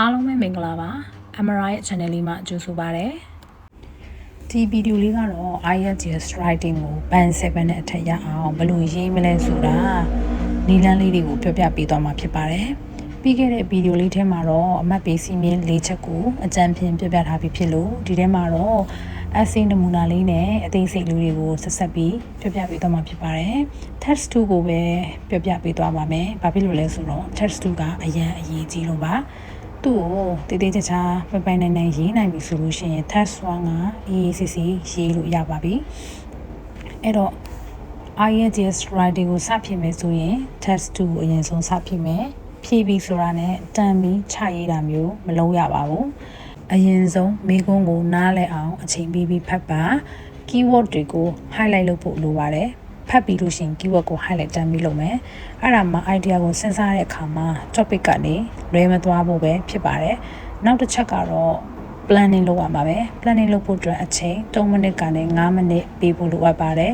အားလုံးပဲမင်္ဂလာပါ Amara ရဲ့ channel လေးမှာကြိုဆိုပါရစေဒီဗီဒီယိုလေးကတော့ IELTS writing ကို band 7နဲ့အထက်ရအောင်ဘယ်လိုရေးမလဲဆိုတာနည်းလမ်းလေးတွေကိုပြောပြပေးသွားမှာဖြစ်ပါတယ်ပြီးခဲ့တဲ့ဗီဒီယိုလေးထဲမှာတော့အမှတ်ပေးစီမင်း၄ချက်ကိုအကြံဖြင့်ပြောပြထားပြီးဖြစ်လို့ဒီထဲမှာတော့ essay နမူနာလေးနဲ့အသေးစိတ်လေးတွေကိုဆက်ဆက်ပြီးပြောပြပေးသွားမှာဖြစ်ပါတယ် test 2ကိုပဲပြောပြပေးသွားပါမယ်ဘာဖြစ်လို့လဲဆိုတော့ test 2ကအရင်အရေးကြီးလို့ပါသူ့ကိုတည်တည်ချာချာပိုင်နိုင်ရေးနိုင်ပြီဆိုလို့ရှိရင် test 1က EACC ရေးလို့ရပါပြီအဲ့တော့ IELTS writing ကိုစဖြည့်မယ်ဆိုရင် test 2ကိုအရင်ဆုံးစဖြည့်မယ်ဖြည့်ပြီးဆိုတာနဲ့တန်ပြီးချရေးတာမျိုးမလုပ်ရပါဘူးအရင်ဆုံးမိကုန်းကိုနားလည်အောင်အချိန်ပေးပြီးဖတ်ပါ keyword တွေကို highlight လုပ်ဖို့လိုပါတယ်ဖတ်ပြီးလို့ရှိရင် keyword ကို highlight တန်းပြီးလုပ်မယ်အဲ့ဒါမှ idea ကိုစဉ်းစားတဲ့အခါမှာ topic ကနေလွဲမသွားဖို့ပဲဖြစ်ပါတယ်နောက်တစ်ချက်ကတော့ planning လုပ်ရမှာပဲ planning လုပ်ဖို့အတွက်အချိန်3မိနစ်ကနေ5မိနစ်ပေးဖို့လိုအပ်ပါတယ်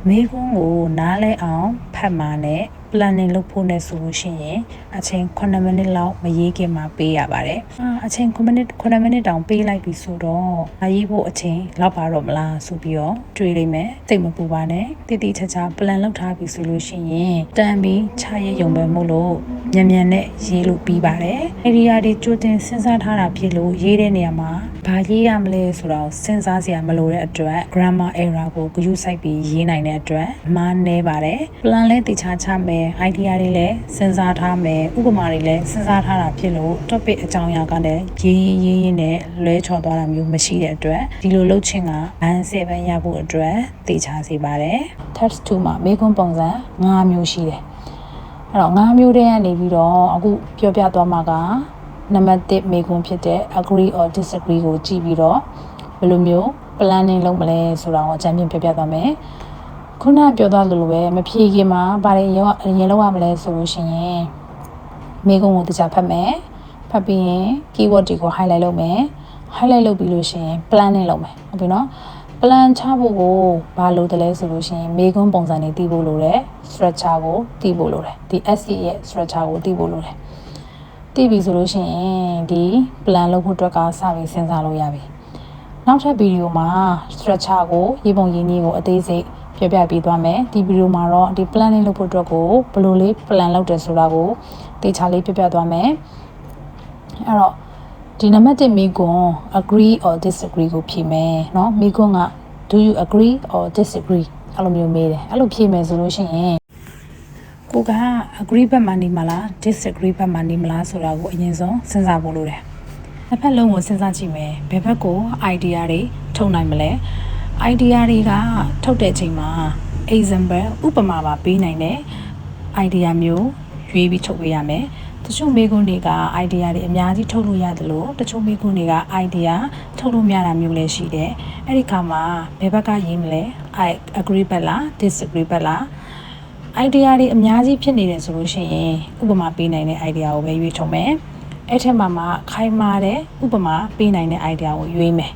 မိကုန်းကိုနားလည်အောင်ဖတ်မှာနဲ့ planning လုပ်ဖို့နဲ့ဆိုလို့ရှိရင်အချိန်9မိနစ်လောက်မရေးခင်မှာပေးရပါတယ်အချိန်9မိနစ်တောင်ပေးလိုက်ပြီဆိုတော့ရေးဖို့အချိန်လောက်ပါတော့မလားဆိုပြီးတော့တွေးလိမ့်မယ်သိမပူပါနဲ့တည်တည်ချာချာ plan လုပ်ထားပြီဆိုလို့ရှိရင်တန်ပြီးချရရုံပဲမို့လို့မြန်နဲ့ရေးလို့ပြီးပါတယ် area တွေကြိုတင်စဉ်းစားထားတာဖြစ်လို့ရေးတဲ့နေရာမှာဘာရေးရမလဲဆိုတော့စဉ်းစားစရာမလိုတဲ့အတွက် grammar error ကိုဂရုစိုက်ပြီးရေးနိုင်တဲ့အတွက်မားနေပါတယ် plan လဲတည်ချာချမယ်idea တွေလည်းစဉ်းစားထားမယ်ဥပမာတွေလည်းစဉ်းစားထားတာဖြစ်လို့ topic အကြောင်းအရာကလည်းရေးနဲ့လွဲချော်သွားတာမျိုးမရှိတဲ့အတွက်ဒီလိုလုပ်ခြင်းက band 7ရဖို့အတွက်တေချာစေပါတယ် test 2မှာမေးခွန်းပုံစံ5မျိုးရှိတယ်အဲ့တော့5မျိုးတည်းကနေပြီးတော့အခုပြောပြသွားမှာကနံပါတ်1မေးခွန်းဖြစ်တဲ့ agree or disagree ကိုကြည့်ပြီးတော့ဘယ်လိုမျိုး planning လုပ်မလဲဆိုတာကိုအကြံပြုပြောပြသွားမယ်ခုနပြောသွားသလိုပဲမဖြေခင်မှာဗားရင်လောက်ရမလဲဆိုလို့ရှိရင်မိကုန်းကိုတခြားဖတ်မယ်ဖတ်ပြီးရင် keyword တွေကို highlight လုပ်မယ် highlight လုပ်ပြီးလို့ရှိရင် planning လုပ်မယ်ဟုတ်ပြီနော် plan ချဖို့ကိုဘာလို့တလဲဆိုလို့ရှိရင်မိကုန်းပုံစံတွေသိဖို့လိုတယ် structure ကိုသိဖို့လိုတယ်ဒီ essay ရဲ့ structure ကိုသိဖို့လိုတယ်သိပြီဆိုလို့ရှိရင်ဒီ plan လုပ်ဖို့အတွက်ကစပြီးစဉ်းစားလို့ရပြီနောက်ထပ်ဗီဒီယိုမှာ structure ကိုရေးပုံရေးနည်းကိုအသေးစိတ်ပြပြပေးသွားမယ်ဒီဗီဒီယိုမှာတော့ဒီ planning လုပ်ဖို့အတွက်ကိုဘယ်လိုလေး plan လုပ်တယ်ဆိုတာကိုတေချာလေးပြပြသွားမယ်အဲ့တော့ဒီနံပါတ်1မိကွန်း agree or disagree ကိုဖြေမယ်เนาะမိကွန်းက do you agree or disagree အဲ့လိုမျိုးမေးတယ်အဲ့လိုဖြေမယ်ဆိုလို့ရှိရင်ကိုက agree ဘက်မှာနေမလား disagree ဘက်မှာနေမလားဆိုတာကိုအရင်ဆုံးစဉ်းစားဖို့လိုတယ်တစ်ဖက်လုံးကိုစဉ်းစားကြည့်မယ်ဘယ်ဘက်ကို idea တွေထုတ်နိုင်မလဲidea တွေကထုတ်တဲ့အချိန်မှာ example ဥပမာပါပေးနိုင်တဲ့ idea မျိုးရွေးပြီးထုတ်ပေးရမယ်တချို့မိကုန်းတွေက idea တွေအများကြီးထုတ်လို့ရတယ်လို့တချို့မိကုန်းတွေက idea ထုတ်လို့မရတာမျိုးလည်းရှိတယ်အဲ့ဒီခါမှာဘယ်ဘက်ကရေးမလဲ I agree ဘက်လား disagree ဘက်လား idea တွေအများကြီးဖြစ်နေတယ်ဆိုလို့ရှိရင်ဥပမာပေးနိုင်တဲ့ idea ကိုပဲရွေးထုတ်မယ်အဲ့ထက်မှာခိုင်မာတဲ့ဥပမာပေးနိုင်တဲ့ idea ကိုရွေးမယ်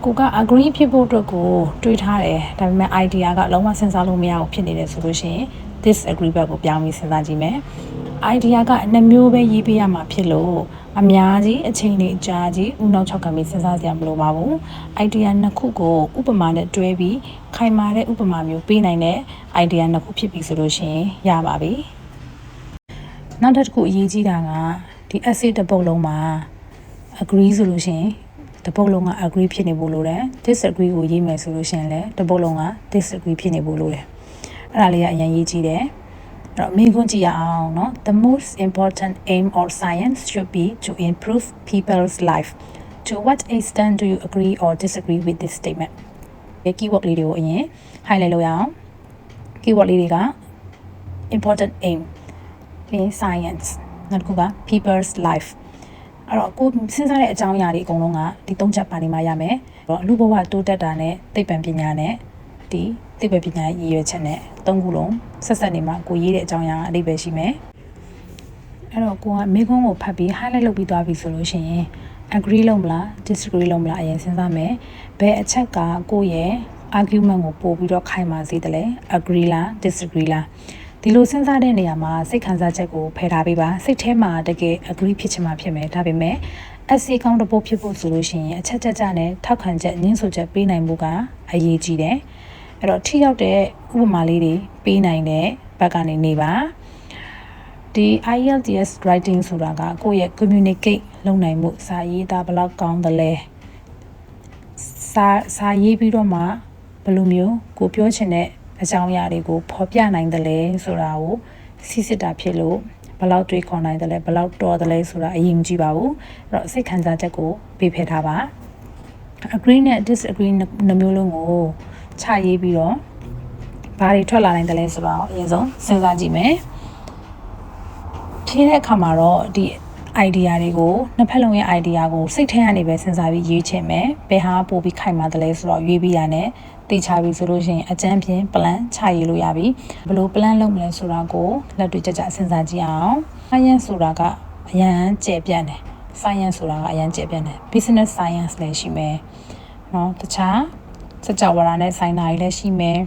ကိုက agree ဖြစ်ဖို့အတွက်ကိုတွေးထားတယ်ဒါပေမဲ့ idea ကလုံးဝစဉ်းစားလို့မရဘူးဖြစ်နေတယ်ဆိုလို့ရှိရင် disagree ဘက်ကိုပြောင်းပြီးစဉ်းစားကြည့်မယ် idea ကနှမျိုးပဲရေးပေးရမှာဖြစ်လို့အများကြီးအချိန်လေးကြာကြီးဦးနှောက်ချောက်ကပြီးစဉ်းစားစရာမလိုပါဘူး idea နှစ်ခုကိုဥပမာနဲ့တွဲပြီးခိုင်မာတဲ့ဥပမာမျိုးပေးနိုင်တဲ့ idea နှစ်ခုဖြစ်ပြီဆိုလို့ရှိရင်ရပါပြီနောက်တစ်ခုအရေးကြီးတာကဒီ essay တစ်ပုဒ်လုံးမှာ agree ဆိုလို့ရှိရင်တပုတ်လုံးက agree ဖြစ်နေဖို့လိုတယ် disagree ကိုရေးမယ်ဆိုလို့ရှိရင်လည်းတပုတ်လုံးက disagree ဖြစ်နေဖို့လိုတယ်အဲ့ဒါလေးကအရင်ရေးကြည့်တယ်အဲ့တော့မိခွန်းကြည့်ရအောင်เนาะ the most important aim of science should be to improve people's life to what extent do you agree or disagree with this statement ဒီ keyword လေးတွေကိုအရင် highlight လုပ်ရအောင် keyword လေးတွေက important aim in science နောက်တစ်ခုက people's lifeအဲ့တော့ကိုစဉ်းစားတဲ့အကြောင်းအရာတွေအကုန်လုံးကဒီ၃ချက်ပါနေမှရမယ်အဲ့တော့လူဘဝတိုးတက်တာနဲ့သိပ္ပံပညာနဲ့ဒီသိပ္ပံပညာရည်ရွယ်ချက်နဲ့၃ခုလုံးဆက်နေမှကိုရေးတဲ့အကြောင်းအရာအဓိပ္ပာယ်ရှိမယ်အဲ့တော့ကိုကမိခွန်းကိုဖတ်ပြီး highlight လုပ်ပြီးသွားပြီဆိုလို့ရှိရင် agree လုပ်မလား disagree လုပ်မလားအရင်စဉ်းစားမယ်ဘယ်အချက်ကကိုရဲ့ argument ကိုပို့ပြီးတော့ခိုင်မာစေတယ်လဲ agree လား disagree လား ဒီလိုစဉ်းစားတဲ့နေရာမှာစိတ်ခံစားချက်ကိုဖယ်ထားပေးပါစိတ်ထဲမှာတကယ် agree ဖြစ်ချင်မှဖြစ်မယ်ဒါပေမဲ့ essay accountable ဖြစ်ဖို့ဆိုလို့ရှိရင်အချက်ချက်နဲ့ထောက်ခံချက်ညှင်းဆိုချက်ပေးနိုင်မှုကအရေးကြီးတယ်အဲ့တော့ထိရောက်တဲ့ဥပမာလေးတွေပေးနိုင်တဲ့ဘက်ကနေနေပါဒီ IELTS writing ဆိုတာကကိုယ့်ရဲ့ communicate လုပ်နိုင်မှုစာရေးသားဘယ်လောက်ကောင်းသလဲစာရေးပြီးတော့မှဘယ်လိုမျိုးကိုပြောချင်တဲ့အကြောင်းအရာတွေကိုဖော်ပြနိုင်တယ်လဲဆိုတာကိုစစ်စစ်တာဖြစ်လို့ဘယ်လောက်တွေးခေါ်နိုင်တယ်လဲဘယ်လောက်တော်တယ်လဲဆိုတာအရင်မကြည့်ပါဘူးအဲ့တော့စိတ်ခံစားချက်ကိုပေးဖယ်ထားပါ agree နဲ့ disagree နှစ်မျိုးလုံးကိုချရေးပြီးတော့ဘာတွေထွက်လာနိုင်တယ်လဲဆိုတော့အရင်ဆုံးစဉ်းစားကြည့်မယ်ဖြေတဲ့အခါမှာတော့ဒီ idea တွေကိုနှစ်ဖက်လုံးရဲ့ idea ကိုစိတ်ထဲကနေပဲစဉ်းစားပြီးရေးချင်မယ်ဘယ်ဟာပို့ပြီးခိုင်မာတယ်လဲဆိုတော့ရွေးပြီးတာနဲ့တေချာပြီဆိုလို့ရှိရင်အကြမ်းဖြင့် plan ချရေးလို့ရပြီဘယ်လို plan လုပ်မလဲဆိုတာကိုလက်တွေ့ကြကြစဉ်းစားကြည့်အောင် science ဆိုတာကအရန်ကျယ်ပြန့်တယ် science ဆိုတာကအရန်ကျယ်ပြန့်တယ် business science လည်းရှိမယ်เนาะတခြားစကြဝဠာနဲ့ဆိုင်တာတွေလည်းရှိမယ်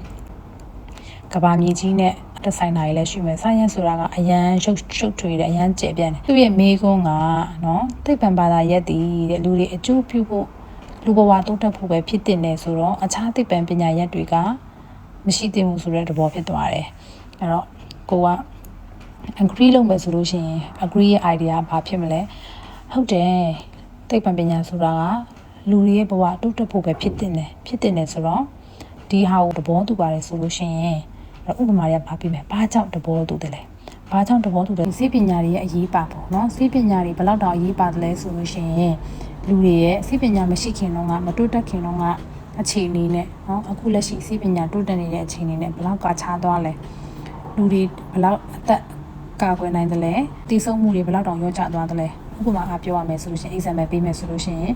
ကဘာမြေကြီးနဲ့သက်ဆိုင်တာတွေလည်းရှိမယ် science ဆိုတာကအရန်ရှုပ်ထွေးတယ်အရန်ကျယ်ပြန့်တယ်သူ့ရဲ့မေးခွန်းကเนาะသိပ္ပံဘာသာရပ်တည်တဲ့လူတွေအကျိုးပြုဖို့လူဘဝတိုးတက်ဖို့ပဲဖြစ်တင်နေဆိုတော့အခြားသိပ္ပံပညာရပ်တွေကမရှိသင့်ဘူးဆိုတဲ့သဘောဖြစ်သွားတယ်အဲ့တော့ကိုက agree လုပ်မယ်ဆိုလို့ရှိရင် agree ရဲ့ idea ဘာဖြစ်မလဲဟုတ်တယ်သိပ္ပံပညာဆိုတာကလူတွေရဲ့ဘဝတိုးတက်ဖို့ပဲဖြစ်တင်နေဆိုတော့ဒီဟာကိုသဘောတူပါတယ်ဆိုလို့ရှိရင်ဥပမာရပါပြီးမယ်ဘာကြောင့်သဘောတူတယ်လဲဘာကြောင့်သဘောတူတယ်စိတ်ပညာတွေရဲ့အရေးပါပေါ့နော်စိတ်ပညာတွေဘယ်လောက်တောင်အရေးပါတယ်လဲဆိုလို့ရှိရင်လူတွေရဲ့စိတ်ပညာမရှိခင်တော့ကမတိုးတက်ခင်တော့ကအခြေအနေနဲ့နော်အခုလက်ရှိစိတ်ပညာတိုးတက်နေတဲ့အခြေအနေနဲ့ဘယ်လောက်ကခြားသွားလဲလူတွေဘယ်လောက်အသက်ကာကွယ်နိုင်တယ်လဲတည်ဆုံမှုတွေဘယ်လောက်တောင်ရောကျသွားတယ်လဲဥပမာအားပြောရမယ်ဆိုလို့ရှိရင် example ပေးမယ်ဆိုလို့ရှိရင်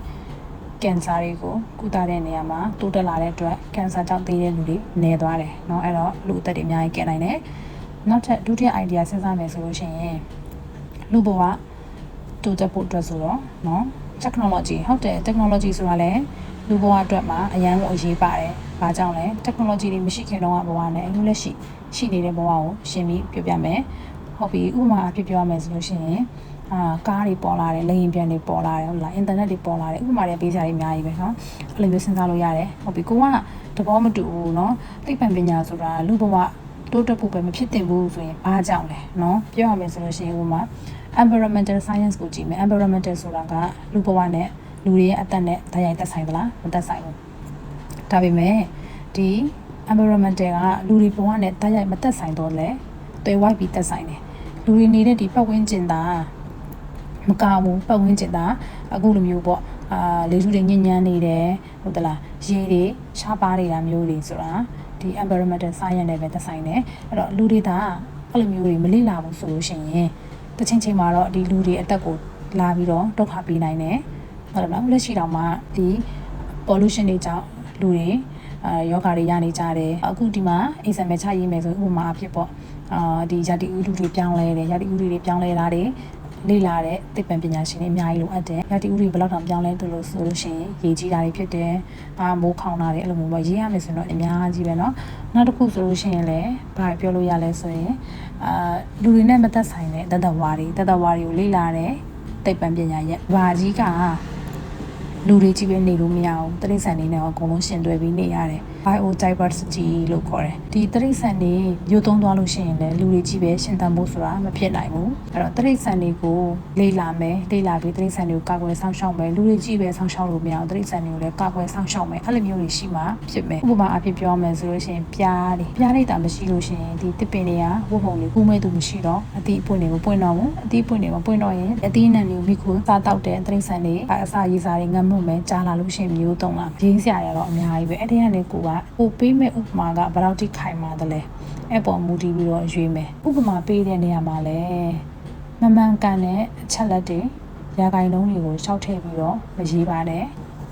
ကင်ဆာတွေကိုကုသတဲ့နေရာမှာတိုးတက်လာတဲ့အတွက်ကင်ဆာကြောင့်သေတဲ့လူတွေနည်းသွားတယ်เนาะအဲ့တော့လူအသက်တွေအများကြီးကယ်နိုင်တယ်နောက်ထပ်ဒုတိယ idea စဉ်းစားမယ်ဆိုလို့ရှိရင်လူဘဝတိုးတက်ဖို့အတွက်ဆိုတော့เนาะ technology ဟုတ်တယ် technology ဆိုတာလည်းလူဘဝအတွက်မှာအရန်ကိုအရေးပါတယ်။ဘာကြောင့်လဲ technology တွေမရှိခင်တော့ဘဝနဲ့အခုလက်ရှိနေတဲ့ဘဝကိုရှင်းပြီးပြောပြမယ်။ဟုတ်ပြီဥပမာအဖြစ်ပြောရမယ်ဆိုလို့ရှိရင်ကားတွေပေါ်လာတယ်လေယာဉ်ပြန်တွေပေါ်လာတယ်ဟုတ်လားအင်တာနက်တွေပေါ်လာတယ်ဥပမာတွေပေးကြရအများကြီးပဲเนาะအဲ့လိုမျိုးစဉ်းစားလို့ရတယ်ဟုတ်ပြီကိုကသဘောမတူဘူးเนาะသိပ္ပံပညာဆိုတာလူဘဝတိုးတက်ဖို့ပဲမဖြစ်သင့်ဘူးဆိုရင်ဘာကြောင့်လဲเนาะပြောရမယ်ဆိုလို့ရှိရင်ဥပမာ environmental science ကိုကြည့်မယ် environmental ဆိုတာကလူဘဝနဲ့လူတွေရဲ့အသက်နဲ့ဓာတ်ရိုက်သက်ဆိုင်သလားမသက်ဆိုင်ဘူးဒါပေမဲ့ဒီ environmental ကလူတွေဘဝနဲ့ဓာတ်ရိုက်မသက်ဆိုင်တော့လဲတွယ်ဝိုက်ပြီးသက်ဆိုင်တယ်လူတွေနေတဲ့ဒီပတ်ဝန်းကျင်သားမကောင်းဘူးပတ်ဝန်းကျင်သားအခုလိုမျိုးပေါ့လေထုတွေညဉ့်ညမ်းနေတယ်ဟုတ်သလားရေတွေရှားပါနေတာမျိုးတွေဆိုတာဒီ environmental science နဲ့ပဲသက်ဆိုင်တယ်အဲ့တော့လူတွေဒါအဲ့လိုမျိုးတွေမလေ့လာဘူးဆိုလို့ရှိရင်တချင်းမှာတော့ဒီလူတွေအသက်ကိုလာပြီးတော့ဒုက္ခပေးနိုင်တယ်ဟုတ်လားလက်ရှိတောင်မှဒီ pollution တွေကြောင့်လူတွေယောဂါတွေရနေကြတယ်အခုဒီမှာ example ချရေးမယ်ဆိုဥပမာအဖြစ်ပေါ့ဒီရာသီဥတုတွေပြောင်းလဲတယ်ရာသီဥတုတွေပြောင်းလဲတာတွေလေ့လာတဲ့သိပ္ပံပညာရှင်တွေအများကြီးလိုအပ်တယ်ရာသီဥတုတွေဘယ်လောက်တောင်ပြောင်းလဲတယ်လို့ဆိုလို့ရှိရင်ရေကြီးတာတွေဖြစ်တယ်မိုးခေါင်တာတွေအဲ့လိုမျိုးပေါ့ရေးရမယ်ဆိုတော့အများကြီးပဲเนาะနောက်တစ်ခုဆိုလို့ရှိရင်လည်းဘာပြောလို့ရလဲဆိုရင်လူတွေနဲ့မသက်ဆိုင်တဲ့တသက်ဝါတွေကိုလေ့လာတဲ့သိပ္ပံပညာရဲ့ဘာကြီးကလူတွေကြီးပဲနေလို့မရဘူးတိရစ္ဆာန်တွေနဲ့အကုန်လုံးရှင်တွဲပြီးနေရတယ် biodiversity လို့ခေါ်တယ်ဒီတိရစ္ဆာန်တွေရိုးသုံးသွားလို့ရှိရင်လည်းလူတွေကြီးပဲရှင်သန်ဖို့ဆိုတာမဖြစ်နိုင်ဘူးအဲ့တော့တိရစ္ဆာန်တွေကိုလေ့လာမယ်လေ့လာပြီးတိရစ္ဆာန်တွေကိုကာကွယ်စောင့်ရှောက်မယ်လူတွေကြီးပဲစောင့်ရှောက်လို့မရဘူးတိရစ္ဆာန်တွေကိုလည်းကာကွယ်စောင့်ရှောက်မယ်အဲ့လိုမျိုးတွေရှိမှဖြစ်မယ်ဥပမာအဖြစ်ပြောမယ်ဆိုလို့ရှိရင်ပြားလိုက်တာမရှိလို့ရှိရင်ဒီတစ်ပင်တွေကဝတ်ပုံတွေကူးမဲ့သူမရှိတော့အသီးအပွင့်တွေကိုပွင့်တော့ဘူးအသီးအပွင့်တွေမပွင့်တော့ရင်အသီးအနှံတွေကိုမိခိုးစားတောက်တဲ့တိရစ္ဆာန်တွေအစာရေးစားတွေငတ်မှုမယ်ကြားလာလို့ရှိရင်မျိုးတုံးလာရင်းစရာတွေတော့အများကြီးပဲအဲ့ဒီကနေကိုပေးမဲ့ဥပမာကဘယ်လောက်ထိခိုင်မာတယ်လဲအဲ့ပေါ်မူတည်ပြီးတော့ရွေးမယ်ဥပမာပေးတဲ့နေရာမှာလည်းမမှန်ကန်တဲ့အချက်လက်တွေရာဂိုင်နှုန်းတွေကိုရှောက်ထည့်ပြီးတော့မရေးပါနဲ့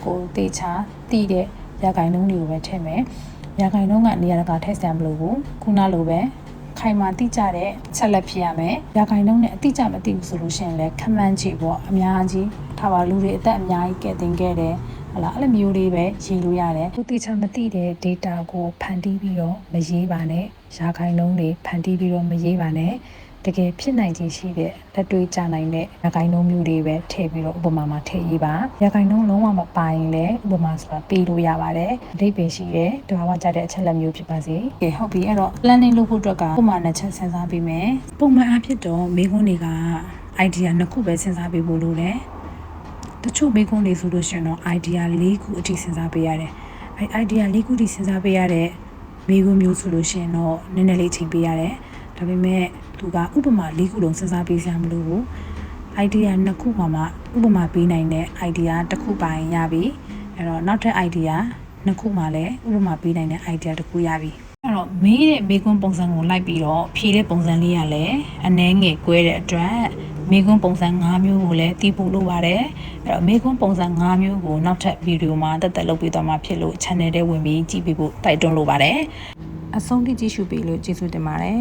ကိုတေချာတည်တဲ့ရာဂိုင်နှုန်းတွေကိုပဲထည့်မယ်ရာဂိုင်နှုန်းကနေရာတကာထည့်စရာမလိုဘူးခုနလိုပဲခိုင်မာတိကျတဲ့ချက်လက်ဖြစ်ရမယ်ရာဂိုင်နှုန်းနဲ့အတိကျမသိဘူးဆိုလို့ရှိရင်လည်းခမှန်းကြည့်ပေါ့အများကြီးထားပါလူတွေအသက်အများကြီးကဲတင်ခဲ့တယ် ဟုတ်လားအဲ့လိုမျိုးလေးပဲရေးလို့ရတယ်သူတိကျမသိတဲ့ data ကိုဖန်တီးပြီးတော့မရေးပါနဲ့ရာခိုင်နှုန်းတွေဖန်တီးပြီးတော့မရေးပါနဲ့တကယ်ဖြစ်နိုင်ခြေရှိတဲ့လက်တွေ့ကြနိုင်တဲ့ရာခိုင်နှုန်းမျိုးတွေပဲထည့်ပြီးတော့ဥပမာမှာထည့်ရေးပါရာခိုင်နှုန်းလုံးဝမပါရင်လည်းဥပမာဆိုတာပေးလို့ရပါတယ်အဓိပ္ပာယ်ရှိတဲ့တဘာဝကြတဲ့အချက်လက်မျိုးဖြစ်ပါစေကဲဟုတ်ပြီအဲ့တော့ planning လုပ်ဖို့အတွက်ကဥပမာနဲ့ချက်စဉ်းစားပေးမယ်ပုံမှန်အားဖြင့်တော့မိခွန်းတွေက idea နှစ်ခုပဲစဉ်းစားပေးဖို့လိုတယ်တချို့မိခွန်းတွေဆိုလို့ရှိရင်တော့ idea ၄ခုအထိစဉ်းစားပေးရတယ်အဲ idea ၄ခုအထိစဉ်းစားပေးရတဲ့မိခွန်းမျိုးဆိုလို့ရှိရင်တော့နည်းနည်းလေးချိန်ပေးရတယ်ဒါပေမဲ့သူကဥပမာ၄ခုလုံးစဉ်းစားပေးစရာမလိုဘူး idea နှစ်ခုမှဥပမာပေးနိုင်တဲ့ idea တစ်ခုပိုင်ရပြီအဲ့တော့နောက်ထပ် idea နှစ်ခုမှလည်းဥပမာပေးနိုင်တဲ့ idea တစ်ခုရပြီအဲ့တော့မေးတဲ့မေးခွန်းပုံစံကိုလိုက်ပြီးတော့ဖြေတဲ့ပုံစံလေးရလဲအနည်းငယ်ကွဲတဲ့အတွက်မေးခွန်းပုံစံ၅မျိုးကိုလည်းတည်ဖို့လိုပါတယ်အဲ့တော့မေးခွန်းပုံစံ၅မျိုးကိုနောက်ထပ်ဗီဒီယိုမှာတက်လုပ်ပေးသွားမှာဖြစ်လို့ channel ထဲဝင်ပြီးကြည့်ပေးဖို့တိုက်တွန်းလိုပါတယ်အဆုံးထိကြည့်ရှုပေးလို့ကျေးဇူးတင်ပါတယ်